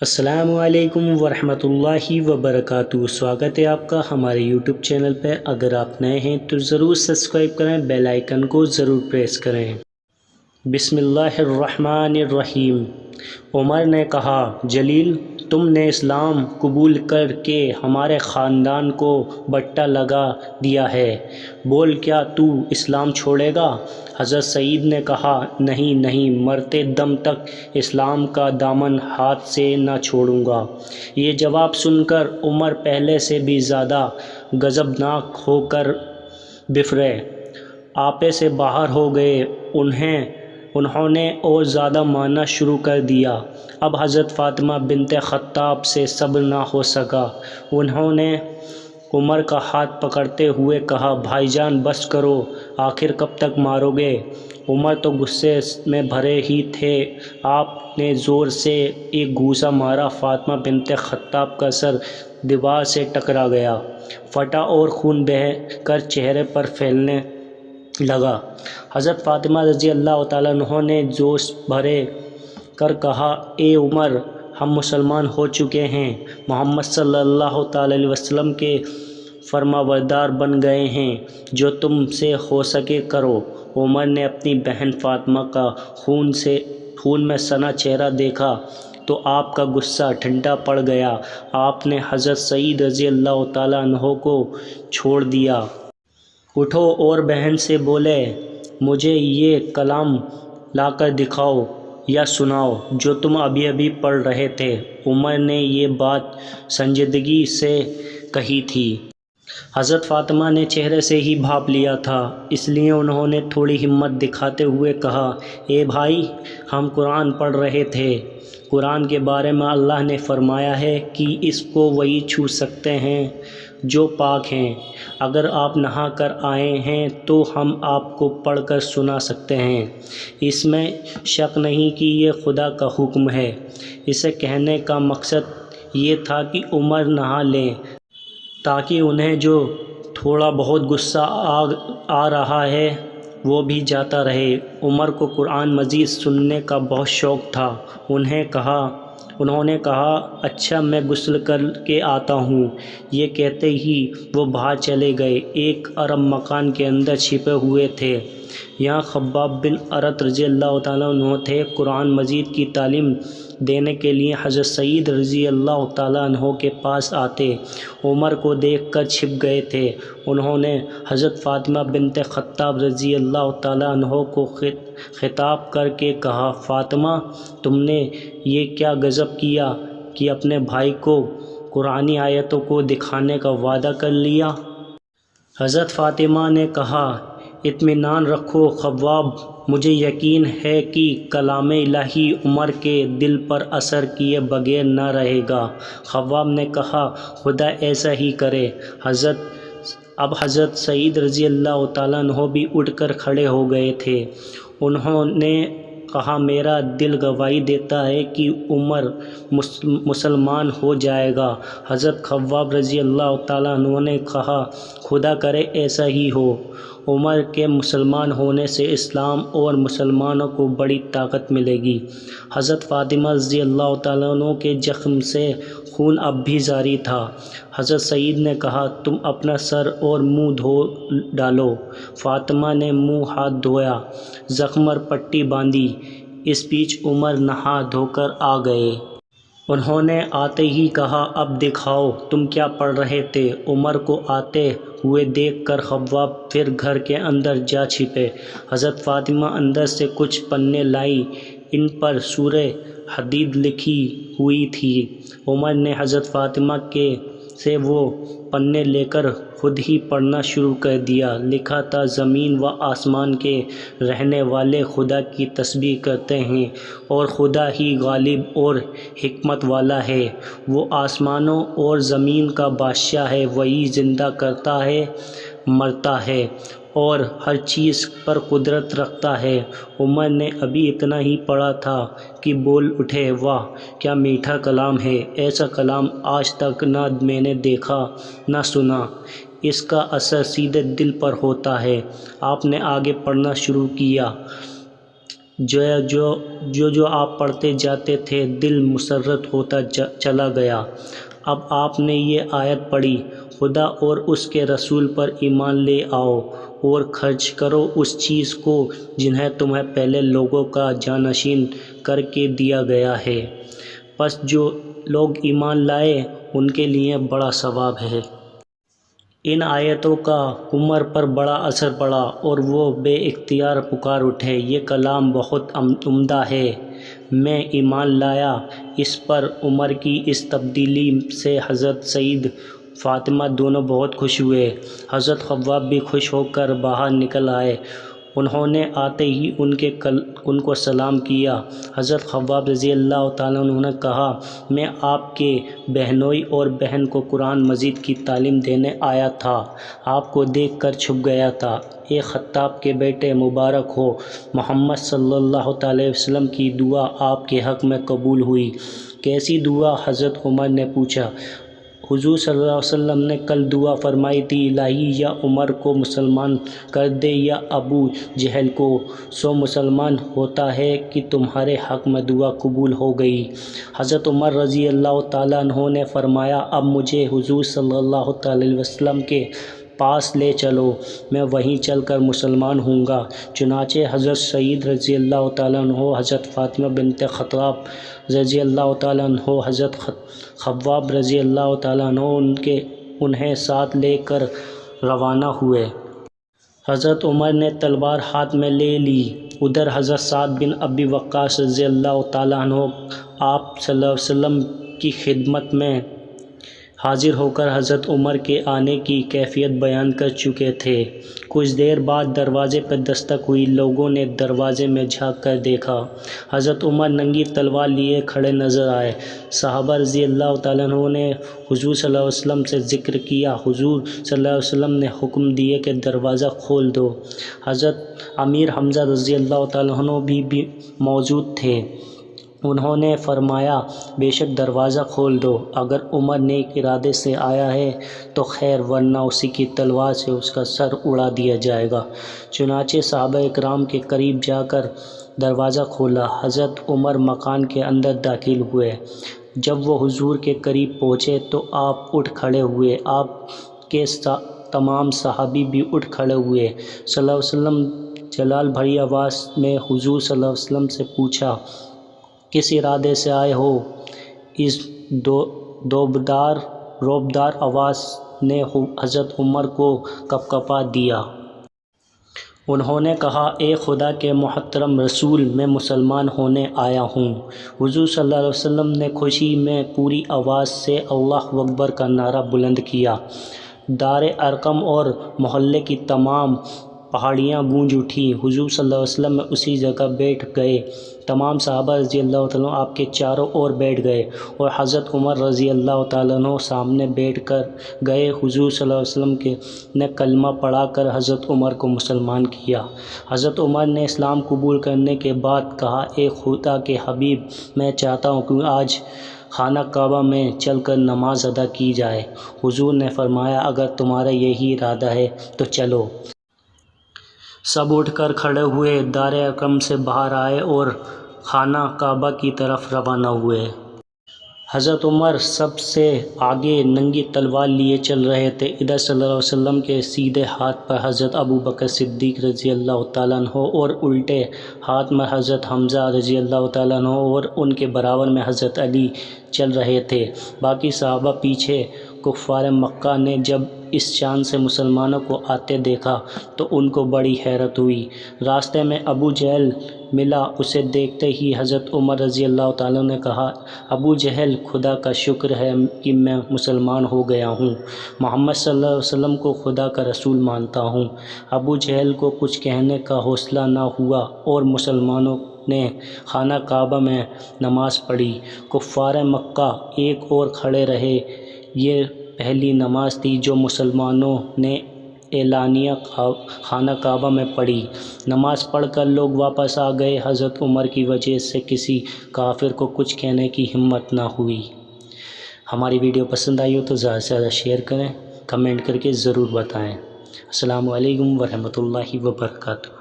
السلام علیکم ورحمۃ اللہ وبرکاتہ۔ سواگت ہے آپ کا ہمارے یوٹیوب چینل پہ۔ اگر آپ نئے ہیں تو ضرور سبسکرائب کریں، بیل آئیکن کو ضرور پریس کریں۔ بسم اللہ الرحمن الرحیم۔ عمر نے کہا، جلیل، تم نے اسلام قبول کر کے ہمارے خاندان کو بٹا لگا دیا ہے، بول کیا تو اسلام چھوڑے گا؟ حضرت سعید نے کہا، نہیں، مرتے دم تک اسلام کا دامن ہاتھ سے نہ چھوڑوں گا۔ یہ جواب سن کر عمر پہلے سے بھی زیادہ غضبناک ہو کر بفرے، آپے سے باہر ہو گئے۔ انہوں نے اور زیادہ ماننا شروع کر دیا۔ اب حضرت فاطمہ بنت خطاب سے صبر نہ ہو سکا۔ انہوں نے عمر کا ہاتھ پکڑتے ہوئے کہا، بھائی جان بس کرو، آخر کب تک مارو گے؟ عمر تو غصے میں بھرے ہی تھے۔ آپ نے زور سے ایک گھوسا مارا۔ فاطمہ بنت خطاب کا سر دیوار سے ٹکرا گیا، پھٹا اور خون بہہ کر چہرے پر پھیلنے لگا۔ حضرت فاطمہ رضی اللہ تعالیٰ عنہ نے جوش بھرے کر کہا، اے عمر، ہم مسلمان ہو چکے ہیں، محمد صلی اللہ تعالیٰ علیہ وسلم کے فرمانبردار بن گئے ہیں، جو تم سے ہو سکے کرو۔ عمر نے اپنی بہن فاطمہ کا خون میں سنا چہرہ دیکھا تو آپ کا غصہ ٹھنڈا پڑ گیا۔ آپ نے حضرت سعید رضی اللہ تعالیٰ عنہ کو چھوڑ دیا۔ اٹھو اور بہن سے بولے، مجھے یہ کلام لا کر دکھاؤ یا سناؤ جو تم ابھی پڑھ رہے تھے۔ عمر نے یہ بات سنجیدگی سے کہی تھی۔ حضرت فاطمہ نے چہرے سے ہی بھاپ لیا تھا، اس لیے انہوں نے تھوڑی ہمت دکھاتے ہوئے کہا، اے بھائی، ہم قرآن پڑھ رہے تھے۔ قرآن کے بارے میں اللہ نے فرمایا ہے کہ اس کو وہی چھو سکتے ہیں جو پاک ہیں۔ اگر آپ نہا کر آئے ہیں تو ہم آپ کو پڑھ کر سنا سکتے ہیں۔ اس میں شک نہیں کہ یہ خدا کا حکم ہے۔ اسے کہنے کا مقصد یہ تھا کہ عمر نہا لیں تاکہ انہیں جو تھوڑا بہت غصہ آ رہا ہے وہ بھی جاتا رہے۔ عمر کو قرآن مجید سننے کا بہت شوق تھا۔ انہوں نے کہا، اچھا میں غسل کر کے آتا ہوں۔ یہ کہتے ہی وہ باہر چلے گئے۔ ایک عرب مکان کے اندر چھپے ہوئے تھے۔ یہاں خباب بن ارت رضی اللہ تعالیٰ عنہ تھے۔ قرآن مجید کی تعلیم دینے کے لیے حضرت سعید رضی اللہ تعالیٰ عنہ کے پاس آتے عمر کو دیکھ کر چھپ گئے تھے۔ انہوں نے حضرت فاطمہ بنت خطاب رضی اللہ تعالیٰ عنہ کو خطاب کر کے کہا، فاطمہ، تم نے یہ کیا غضب کیا کہ اپنے بھائی کو قرآنی آیتوں کو دکھانے کا وعدہ کر لیا؟ حضرت فاطمہ نے کہا، اطمینان رکھو خباب، مجھے یقین ہے کہ کلام الہی عمر کے دل پر اثر کیے بغیر نہ رہے گا۔ خباب نے کہا، خدا ایسا ہی کرے۔ اب حضرت سعید رضی اللہ تعالیٰ عنہ بھی اٹھ کر کھڑے ہو گئے تھے۔ انہوں نے کہا، میرا دل گواہی دیتا ہے کہ عمر مسلمان ہو جائے گا۔ حضرت خباب رضی اللہ تعالیٰ عنہ نے کہا، خدا کرے ایسا ہی ہو۔ عمر کے مسلمان ہونے سے اسلام اور مسلمانوں کو بڑی طاقت ملے گی۔ حضرت فاطمہ رضی اللہ تعالیٰ عنہ کے زخم سے خون اب بھی جاری تھا۔ حضرت سعید نے کہا، تم اپنا سر اور منہ دھو ڈالو۔ فاطمہ نے منہ ہاتھ دھویا، زخم پر پٹی باندھی۔ اس بیچ عمر نہا دھو کر آ گئے۔ انہوں نے آتے ہی کہا، اب دکھاؤ تم کیا پڑھ رہے تھے۔ عمر کو آتے ہوئے دیکھ کر خباب پھر گھر کے اندر جا چھپے۔ حضرت فاطمہ اندر سے کچھ پنے لائی، ان پر سورہ حدید لکھی ہوئی تھی۔ عمر نے حضرت فاطمہ سے وہ پنے لے کر خود ہی پڑھنا شروع کر دیا۔ لکھا تھا، زمین و آسمان کے رہنے والے خدا کی تسبیح کرتے ہیں اور خدا ہی غالب اور حکمت والا ہے۔ وہ آسمانوں اور زمین کا بادشاہ ہے، وہی زندہ کرتا ہے، مرتا ہے اور ہر چیز پر قدرت رکھتا ہے۔ عمر نے ابھی اتنا ہی پڑھا تھا کہ بول اٹھے، واہ کیا میٹھا کلام ہے، ایسا کلام آج تک نہ میں نے دیکھا نہ سنا، اس کا اثر سیدھے دل پر ہوتا ہے۔ آپ نے آگے پڑھنا شروع کیا، جو آپ پڑھتے جاتے تھے دل مسرت ہوتا چلا گیا۔ اب آپ نے یہ آیت پڑھی، خدا اور اس کے رسول پر ایمان لے آؤ اور خرچ کرو اس چیز کو جنہیں تمہیں پہلے لوگوں کا جانشین کر کے دیا گیا ہے، پس جو لوگ ایمان لائے ان کے لیے بڑا ثواب ہے۔ ان آیتوں کا عمر پر بڑا اثر پڑا اور وہ بے اختیار پکار اٹھے، یہ کلام بہت عمدہ ہے، میں ایمان لایا۔ اس پر عمر کی اس تبدیلی سے حضرت سید فاطمہ دونوں بہت خوش ہوئے۔ حضرت خباب بھی خوش ہو کر باہر نکل آئے۔ انہوں نے آتے ہی ان کو سلام کیا۔ حضرت خباب رضی اللہ تعالیٰ عنہ نے کہا، میں آپ کے بہنوئی اور بہن کو قرآن مجید کی تعلیم دینے آیا تھا، آپ کو دیکھ کر چھپ گیا تھا۔ اے خطاب کے بیٹے، مبارک ہو، محمد صلی اللہ تعالی وسلم کی دعا آپ کے حق میں قبول ہوئی۔ کیسی دعا؟ حضرت عمر نے پوچھا۔ حضور صلی اللہ علیہ وسلم نے کل دعا فرمائی تھی، الہی یا عمر کو مسلمان کر دے یا ابو جہل کو، سو مسلمان ہوتا ہے کہ تمہارے حق میں دعا قبول ہو گئی۔ حضرت عمر رضی اللہ تعالیٰ عنہ نے فرمایا، اب مجھے حضور صلی اللہ تعالی وسلم کے پاس لے چلو، میں وہیں چل کر مسلمان ہوں گا۔ چنانچہ حضرت سعید رضی اللہ تعالیٰ عنہ، حضرت فاطمہ بنت خطاب رضی اللہ تعالیٰ عنہ، حضرت خباب رضی اللہ تعالیٰ عنہ انہیں ساتھ لے کر روانہ ہوئے۔ حضرت عمر نے تلوار ہاتھ میں لے لی۔ ادھر حضرت سعد بن ابی وقاص رضی اللہ تعالیٰ عنہ آپ صلی اللہ علیہ وسلم کی خدمت میں حاضر ہو کر حضرت عمر کے آنے کی کیفیت بیان کر چکے تھے۔ کچھ دیر بعد دروازے پر دستک ہوئی، لوگوں نے دروازے میں جھانک کر دیکھا، حضرت عمر ننگی تلوار لیے کھڑے نظر آئے۔ صحابہ رضی اللہ تعالیٰ عنہ نے حضور صلی اللہ علیہ وسلم سے ذکر کیا، حضور صلی اللہ علیہ وسلم نے حکم دیے کہ دروازہ کھول دو۔ حضرت امیر حمزہ رضی اللہ تعالیٰ عنہ بھی موجود تھے۔ انہوں نے فرمایا، بے شک دروازہ کھول دو، اگر عمر نیک ارادے سے آیا ہے تو خیر، ورنہ اسی کی تلوار سے اس کا سر اڑا دیا جائے گا۔ چنانچہ صحابہ اکرام کے قریب جا کر دروازہ کھولا۔ حضرت عمر مکان کے اندر داخل ہوئے۔ جب وہ حضور کے قریب پہنچے تو آپ اٹھ کھڑے ہوئے۔ آپ کے تمام صحابی بھی اٹھ کھڑے ہوئے۔ صلی اللہ علیہ وسلم جلال بھری آواز میں حضور صلی اللہ علیہ وسلم سے پوچھا، کس ارادے سے آئے ہو؟ اس روبدار آواز نے حضرت عمر کو کپکپا دیا۔ انہوں نے کہا، اے خدا کے محترم رسول، میں مسلمان ہونے آیا ہوں۔ حضور صلی اللہ علیہ وسلم نے خوشی میں پوری آواز سے اللہ اکبر کا نعرہ بلند کیا۔ دار ارقم اور محلے کی تمام پہاڑیاں گونج اٹھیں۔ حضور صلی اللہ علیہ وسلم اسی جگہ بیٹھ گئے۔ تمام صحابہ رضی اللہ تعالیٰ عنہ آپ کے چاروں اور بیٹھ گئے اور حضرت عمر رضی اللہ تعالیٰ عنہ سامنے بیٹھ کر گئے۔ حضور صلی اللہ علیہ وسلم نے کلمہ پڑھا کر حضرت عمر کو مسلمان کیا۔ حضرت عمر نے اسلام قبول کرنے کے بعد کہا، اے خدا کے حبیب، میں چاہتا ہوں کہ آج خانہ کعبہ میں چل کر نماز ادا کی جائے۔ حضور نے فرمایا، اگر تمہارا یہی ارادہ ہے تو چلو۔ سب اٹھ کر کھڑے ہوئے، دار ارقم سے باہر آئے اور خانہ کعبہ کی طرف روانہ ہوئے۔ حضرت عمر سب سے آگے ننگی تلوار لیے چل رہے تھے۔ ادھر صلی اللہ علیہ وسلم کے سیدھے ہاتھ پر حضرت ابو بکر صدیق رضی اللہ تعالیٰ عنہ اور الٹے ہاتھ میں حضرت حمزہ رضی اللہ تعالیٰ عنہ اور ان کے برابر میں حضرت علی چل رہے تھے۔ باقی صحابہ پیچھے۔ کفار مکہ نے جب اس شان سے مسلمانوں کو آتے دیکھا تو ان کو بڑی حیرت ہوئی۔ راستے میں ابو جہل ملا، اسے دیکھتے ہی حضرت عمر رضی اللہ تعالیٰ نے کہا، ابو جہل، خدا کا شکر ہے کہ میں مسلمان ہو گیا ہوں، محمد صلی اللہ علیہ وسلم کو خدا کا رسول مانتا ہوں۔ ابو جہل کو کچھ کہنے کا حوصلہ نہ ہوا اور مسلمانوں نے خانہ کعبہ میں نماز پڑھی۔ کفار مکہ ایک اور کھڑے رہے۔ یہ پہلی نماز تھی جو مسلمانوں نے اعلانیہ خانہ کعبہ میں پڑھی۔ نماز پڑھ کر لوگ واپس آ گئے۔ حضرت عمر کی وجہ سے کسی کافر کو کچھ کہنے کی ہمت نہ ہوئی۔ ہماری ویڈیو پسند آئی ہو تو زیادہ سے زیادہ شیئر کریں، کمنٹ کر کے ضرور بتائیں۔ السلام علیکم ورحمۃ اللہ وبرکاتہ۔